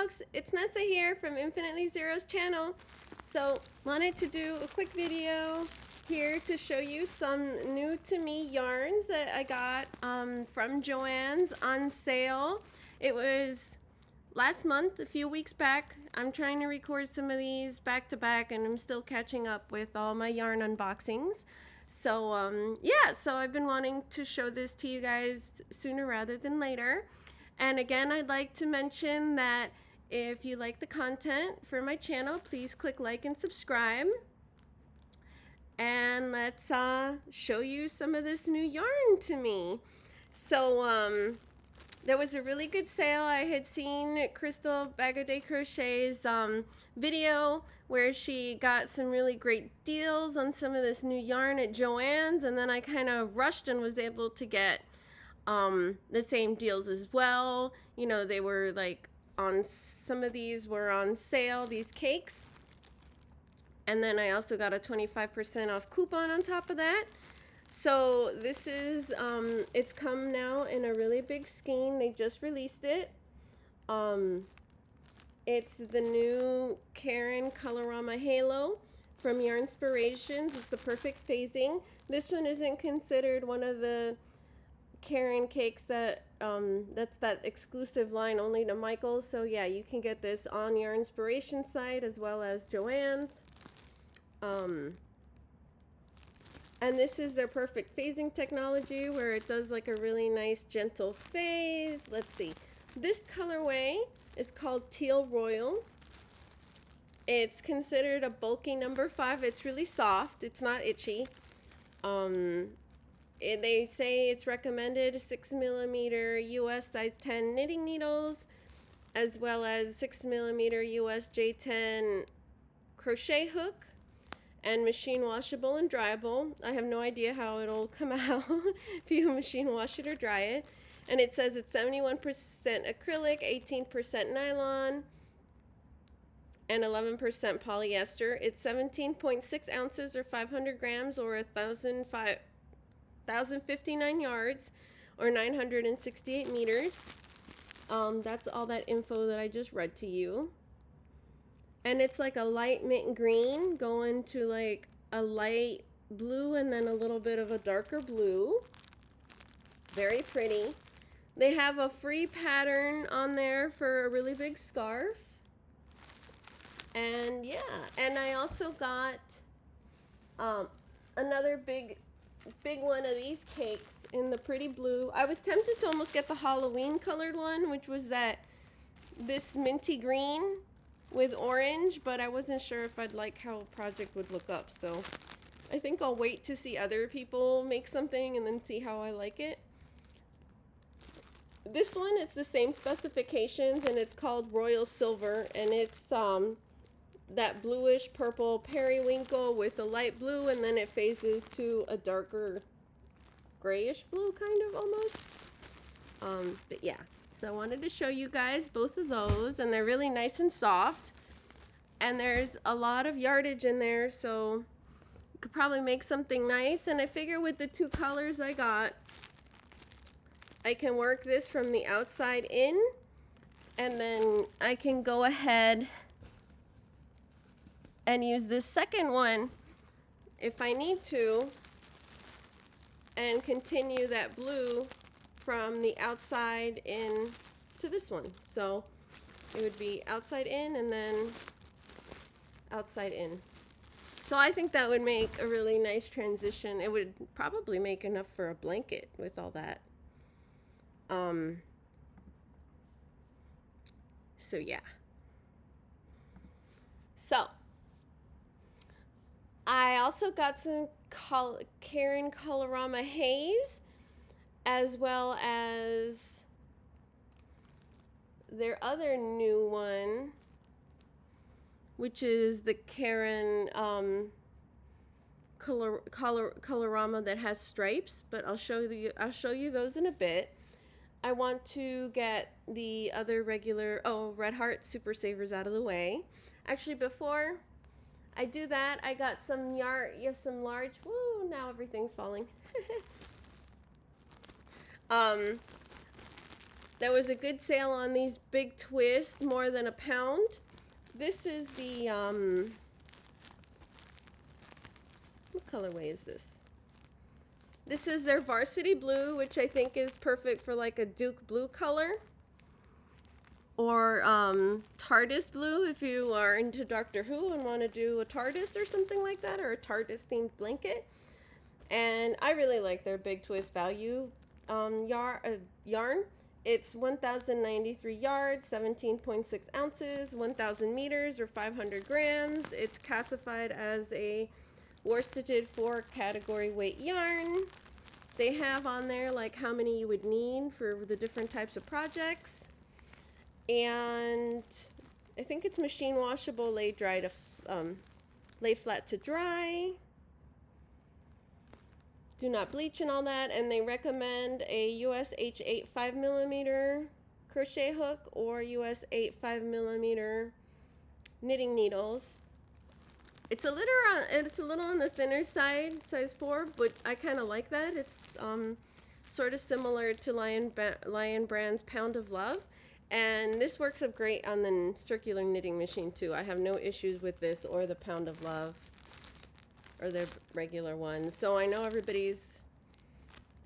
folks, it's Nessa here from Infinitely Zero's channel. So wanted to do a quick video here to show you some new to me yarns that I got from Joann's on sale. It was last month, a few weeks back. I'm trying to record some of these back to back and I'm still catching up with all my yarn unboxings. So yeah, so I've been wanting to show this to you guys sooner rather than later. And again, I'd like to mention that if you like the content for my channel, please click like and subscribe. And let's show you some of this new yarn to me. So there was a really good sale. I had seen Crystal BagODayCrochet's video where she got some really great deals on some of this new yarn at Joann's, and then I kind of rushed and was able to get the same deals as well. You know, they were like on, some of these were on sale, these cakes. And then I also got a 25% off coupon on top of that. So this is, it's come now in a really big skein. They just released it. It's the new Caron Colorama Halo from Yarnspirations. It's the perfect phasing. This one isn't considered one of the Caron cakes that that's that exclusive line only to Michael's. So yeah, you can get this on Yarnspirations site as well as Joann's. And this is their perfect phasing technology where it does like a really nice gentle phase. Let's see. This colorway is called Teal Royal. It's considered a bulky number 5. It's really soft. It's not itchy. They say it's recommended 6mm US size 10 knitting needles, as well as 6mm US J10 crochet hook, and machine washable and dryable. I have no idea how it'll come out if you machine wash it or dry it. And it says it's 71% acrylic, 18% nylon, and 11% polyester. It's 17.6 ounces or 500 grams or 1,059 yards or 968 meters. That's all that info that I just read to you. And it's like a light mint green going to like a light blue and then a little bit of a darker blue. Very pretty. They have a free pattern on there for a really big scarf. And yeah, and I also got another big one of these cakes in the pretty blue. I was tempted to almost get the Halloween colored one, which was this minty green with orange, but I wasn't sure if I'd like how a project would look up. So I think I'll wait to see other people make something and then see how I like it. This one, it's the same specifications and it's called Royal Silver, and it's that bluish purple periwinkle with a light blue, and then it phases to a darker grayish blue kind of almost. But yeah, so I wanted to show you guys both of those, and they're really nice and soft, and there's a lot of yardage in there, so you could probably make something nice. And I figure with the two colors I got, I can work this from the outside in, and then I can go ahead and use this second one if I need to, and continue that blue from the outside in to this one. So it would be outside in and then outside in. So I think that would make a really nice transition. It would probably make enough for a blanket with all that. So yeah. So I also got some Caron Colorama Haze, as well as their other new one, which is the Caron Colorama that has stripes, but I'll show you those in a bit. I want to get the other regular Red Heart Super Savers out of the way. Actually, before I do that, I got some some large, woo, now everything's falling. There was a good sale on these big twists, more than £1. This is the, what colorway is this? This is their Varsity Blue, which I think is perfect for like a Duke blue color. Or TARDIS blue if you are into Doctor Who and want to do a TARDIS or something like that, or a TARDIS themed blanket. And I really like their big twist value yarn. It's 1,093 yards, 17.6 ounces, 1,000 meters or 500 grams. It's classified as a worsted 4 category weight yarn. They have on there like how many you would need for the different types of projects. And I think it's machine washable, lay flat to dry. Do not bleach and all that. And they recommend a US H8 5mm crochet hook or US 8 5mm knitting needles. It's a little on the thinner side, size 4, but I kind of like that. It's sort of similar to Lion Brand's Pound of Love. And this works up great on the circular knitting machine too. I have no issues with this or the Pound of Love or the regular ones. So I know everybody's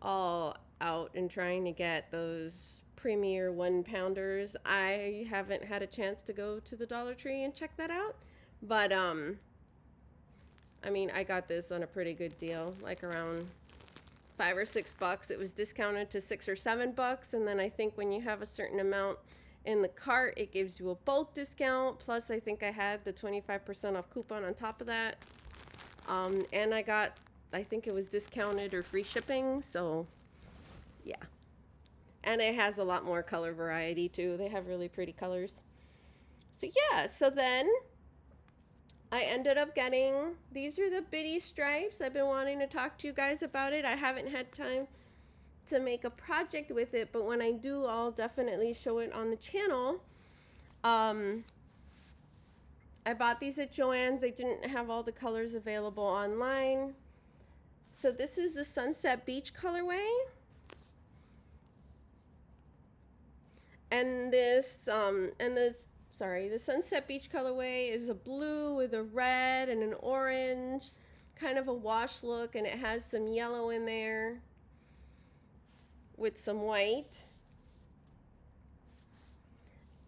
all out and trying to get those premier 1-pounders. I haven't had a chance to go to the Dollar Tree and check that out. But I mean, I got this on a pretty good deal, like around $5 or $6. It was discounted to $6 or $7, and then I think when you have a certain amount in the cart, it gives you a bulk discount. Plus, I think I had the 25% off coupon on top of that. And I got, I think it was discounted or free shipping. So, yeah. And it has a lot more color variety too. They have really pretty colors. So yeah. So then I ended up getting, these are the bitty stripes. I've been wanting to talk to you guys about it. I haven't had time to make a project with it, but when I do, I'll definitely show it on the channel. I bought these at Joann's. They didn't have all the colors available online. So this is the Sunset Beach colorway. And the Sunset Beach colorway is a blue with a red and an orange, kind of a wash look, and it has some yellow in there with some white.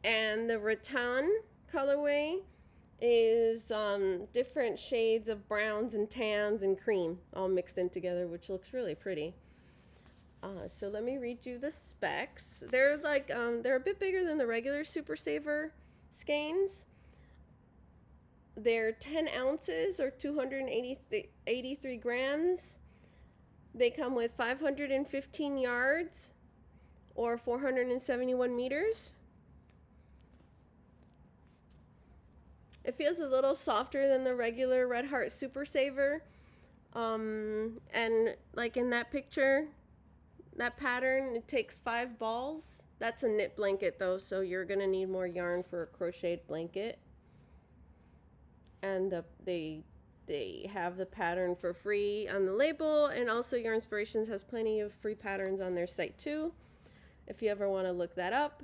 And the rattan colorway is different shades of browns and tans and cream all mixed in together, which looks really pretty. So let me read you the specs. They're like they're a bit bigger than the regular Super Saver skeins. They're 10 ounces or 283 grams. They come with 515 yards or 471 meters. It feels a little softer than the regular Red Heart Super Saver. And like in that picture, that pattern, it takes 5 balls. That's a knit blanket though, so you're gonna need more yarn for a crocheted blanket. And they have the pattern for free on the label, and also Yarnspirations has plenty of free patterns on their site too, if you ever want to look that up.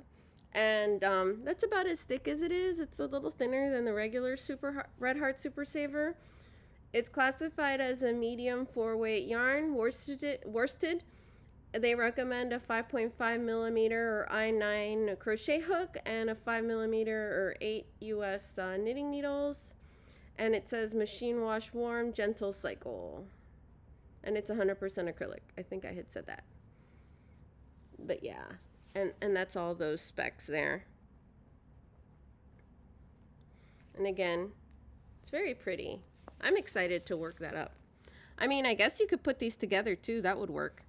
And that's about as thick as it is. It's a little thinner than the regular Red Heart Super Saver. It's classified as a medium 4-weight yarn, worsted. They recommend a 5.5mm or I9 crochet hook and a 5mm or 8 US knitting needles. And it says machine wash warm, gentle cycle. And it's 100% acrylic. I think I had said that. But yeah. And that's all those specs there. And again, it's very pretty. I'm excited to work that up. I mean, I guess you could put these together too. That would work.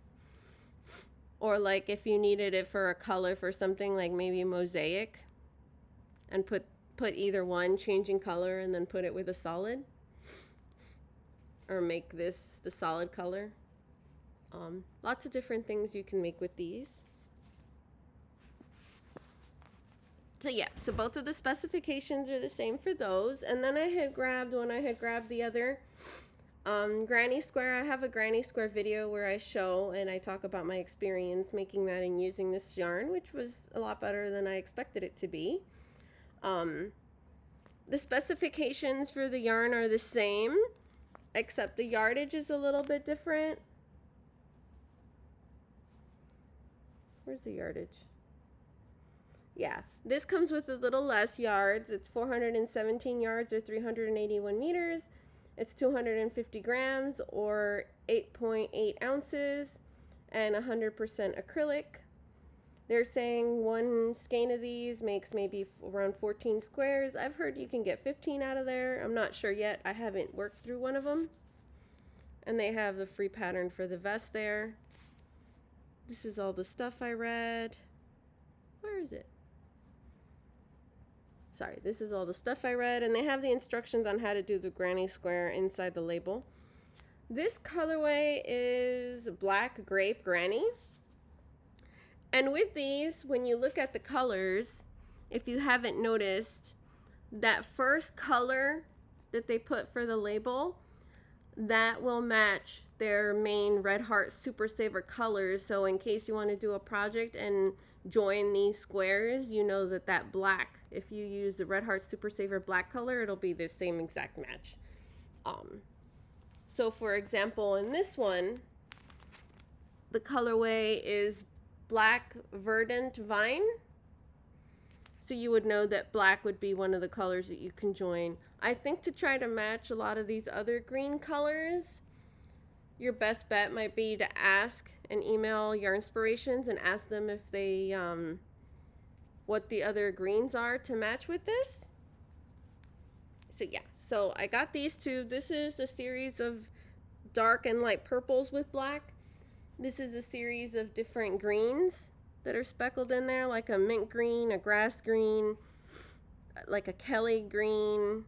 Or like if you needed it for a color for something like maybe mosaic, and put either one, changing color, and then put it with a solid. Or make this the solid color. Lots of different things you can make with these. So yeah, so both of the specifications are the same for those. And then I had grabbed, when I had grabbed the other Granny square, I have a granny square video where I show and I talk about my experience making that and using this yarn, which was a lot better than I expected it to be. The specifications for the yarn are the same, except the yardage is a little bit different. Where's the yardage? Yeah, this comes with a little less yards. It's 417 yards or 381 meters. It's 250 grams or 8.8 ounces and 100% acrylic. They're saying one skein of these makes maybe around 14 squares. I've heard you can get 15 out of there. I'm not sure yet. I haven't worked through one of them. And they have the free pattern for the vest there. This is all the stuff I read. Where is it? Sorry, this is all the stuff I read, and they have the instructions on how to do the granny square inside the label. This colorway is Black Grape Granny. And with these, when you look at the colors, if you haven't noticed, that first color that they put for the label, that will match their main Red Heart Super Saver colors. So in case you want to do a project and join these squares, you know that that black, if you use the Red Heart Super Saver black color, it'll be the same exact match. So for example, in this one, the colorway is Black Verdant Vine. So you would know that black would be one of the colors that you can join. I think to try to match a lot of these other green colors, your best bet might be to ask and email Yarnspirations and ask them if they, what the other greens are to match with this. So yeah, so I got these two. This is a series of dark and light purples with black. This is a series of different greens that are speckled in there, like a mint green, a grass green, like a Kelly green,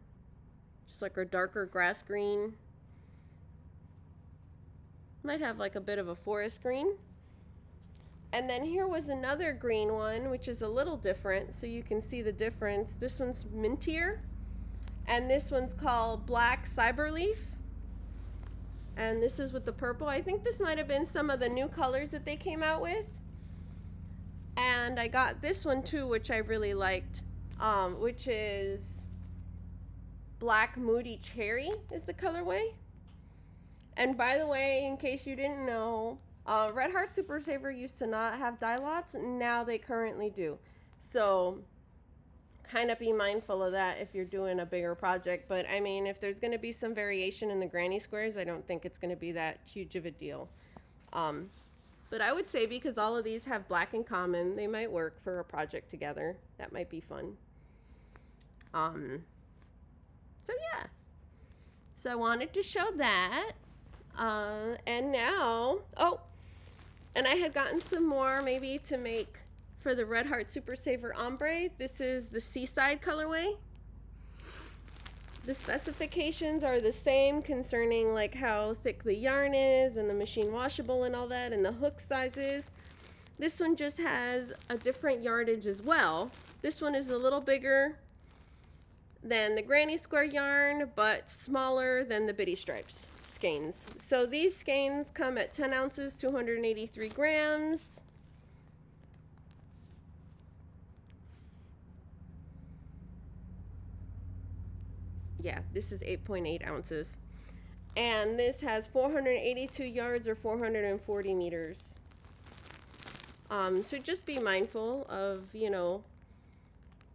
just like a darker grass green. Might have like a bit of a forest green. And then here was another green one, which is a little different, so you can see the difference. This one's mintier, and this one's called Black Cyberleaf. And this is with the purple. I think this might have been some of the new colors that they came out with. And I got this one too, which I really liked, which is Black Moody Cherry is the colorway. And by the way, in case you didn't know, Red Heart Super Saver used to not have dye lots. Now they currently do. So kind of be mindful of that if you're doing a bigger project. But I mean, if there's going to be some variation in the granny squares, I don't think it's going to be that huge of a deal. But I would say because all of these have black in common, they might work for a project together. That might be fun. So yeah. So I wanted to show that. And now, oh, and I had gotten some more maybe to make for the Red Heart Super Saver ombre. This is the Seaside colorway. The specifications are the same concerning like how thick the yarn is and the machine washable and all that and the hook sizes. This one just has a different yardage as well. This one is a little bigger than the granny square yarn, but smaller than the bitty stripes skeins. So these skeins come at 10 ounces, 283 grams. Yeah, this is 8.8 ounces. And this has 482 yards or 440 meters. So just be mindful of, you know,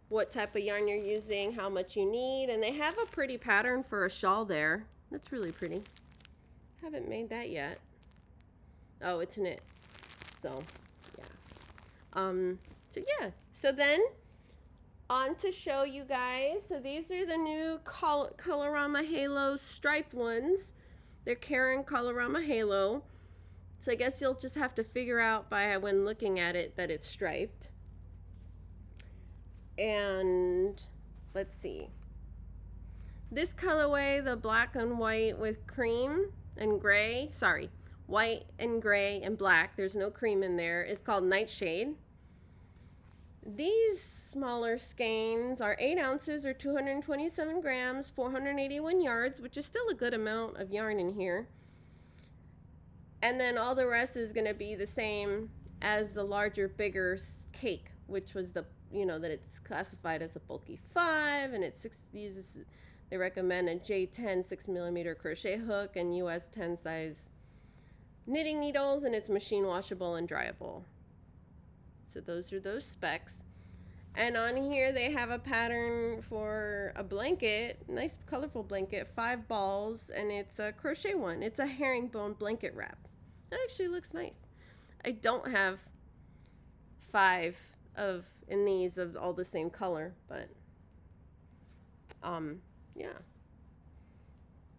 what type of yarn you're using, how much you need. And they have a pretty pattern for a shawl there. That's really pretty. Haven't made that yet. Oh, it's knit. So, yeah. So yeah. So then, on to show you guys. So these are the new Colorama Halo striped ones. They're Caron Colorama Halo. So I guess you'll just have to figure out by when looking at it that it's striped. And let's see. This colorway, the black and white with cream and gray, sorry, white and gray and black, there's no cream in there, is called Nightshade. These smaller skeins are 8 ounces or 227 grams, 481 yards, which is still a good amount of yarn in here. And then all the rest is going to be the same as the larger, bigger cake, which was the, that it's classified as a bulky 5, and it uses, they recommend a J10 6mm crochet hook and US 10 size knitting needles, and it's machine washable and dryable. So those are those specs. And on here they have a pattern for a blanket, nice colorful blanket, 5 balls, and it's a crochet one. It's a herringbone blanket wrap. That actually looks nice. I don't have 5 in these of all the same color, but yeah.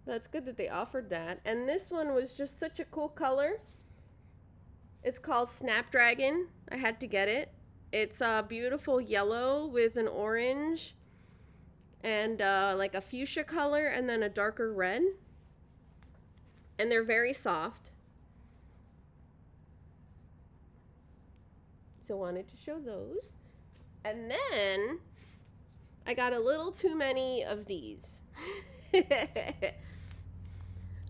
That's good that they offered that. And this one was just such a cool color. It's called Snapdragon. I had to get it. It's a beautiful yellow with an orange and like a fuchsia color and then a darker red. And they're very soft. So wanted to show those. And then I got a little too many of these.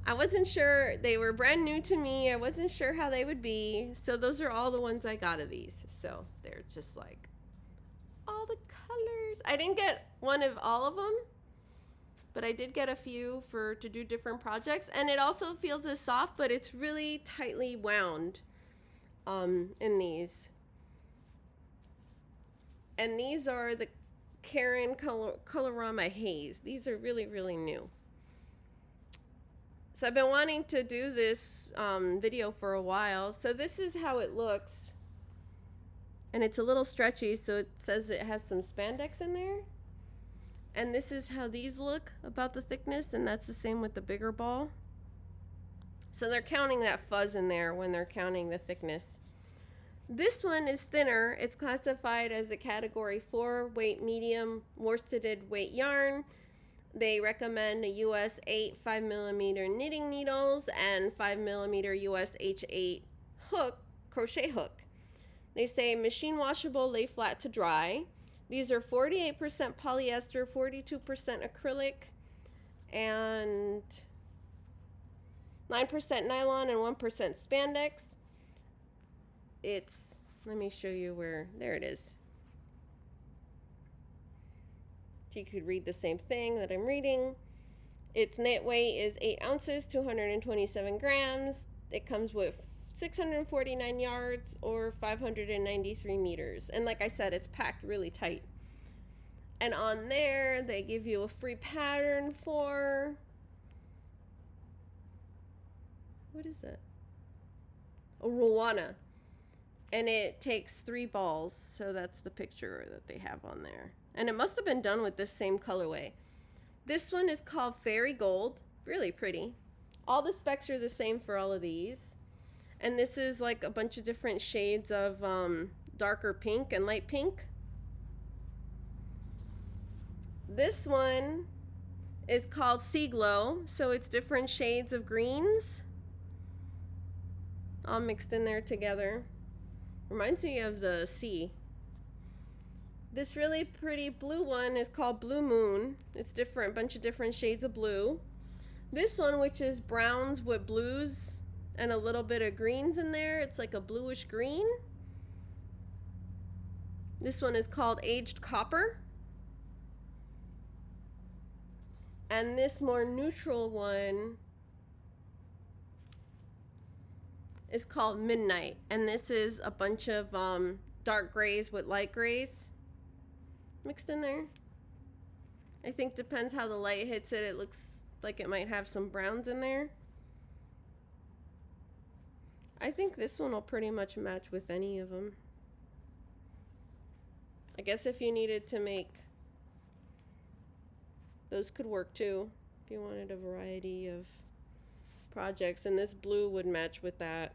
I wasn't sure, they were brand new to me. I wasn't sure how they would be. So those are all the ones I got of these. So they're just like all the colors. I didn't get one of all of them, but I did get a few to do different projects. And it also feels as soft, but it's really tightly wound in these. And these are the Caron Colorama Haze. These are really, really new. So I've been wanting to do this video for a while. So this is how it looks. And it's a little stretchy, so it says it has some spandex in there. And this is how these look, about the thickness, and that's the same with the bigger ball. So they're counting that fuzz in there when they're counting the thickness. This one is thinner. It's classified as a category 4 weight medium worsteded weight yarn. They recommend a US 8 5mm knitting needles and 5mm US H8 hook, crochet hook. They say machine washable, lay flat to dry. These are 48% polyester, 42% acrylic, and 9% nylon and 1% spandex. It's, let me show you where, there it is. So you could read the same thing that I'm reading. Its knit weight is 8 ounces, 227 grams. It comes with 649 yards or 593 meters. And like I said, it's packed really tight. And on there, they give you a free pattern for, what is it? A Rowana. And it takes 3 balls, so that's the picture that they have on there. And it must have been done with this same colorway. This one is called Fairy Gold, really pretty. All the specs are the same for all of these. And this is like a bunch of different shades of darker pink and light pink. This one is called Sea Glow, so it's different shades of greens all mixed in there together. Reminds me of the sea. This really pretty blue one is called Blue Moon. It's different, bunch of different shades of blue. This one, which is browns with blues and a little bit of greens in there, it's like a bluish green. This one is called Aged Copper. And this more neutral one is called Midnight, and this is a bunch of dark grays with light grays mixed in there. I think depends how the light hits it. It looks like it might have some browns in there. I think this one will pretty much match with any of them. I guess if you needed to make, those could work too, if you wanted a variety of projects, and this blue would match with that,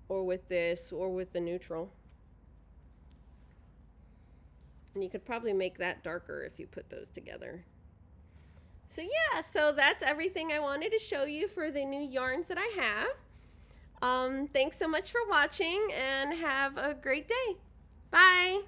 or with this, or with the neutral. And you could probably make that darker if you put those together. So yeah, so that's everything I wanted to show you for the new yarns that I have. Thanks so much for watching, and have a great day. Bye.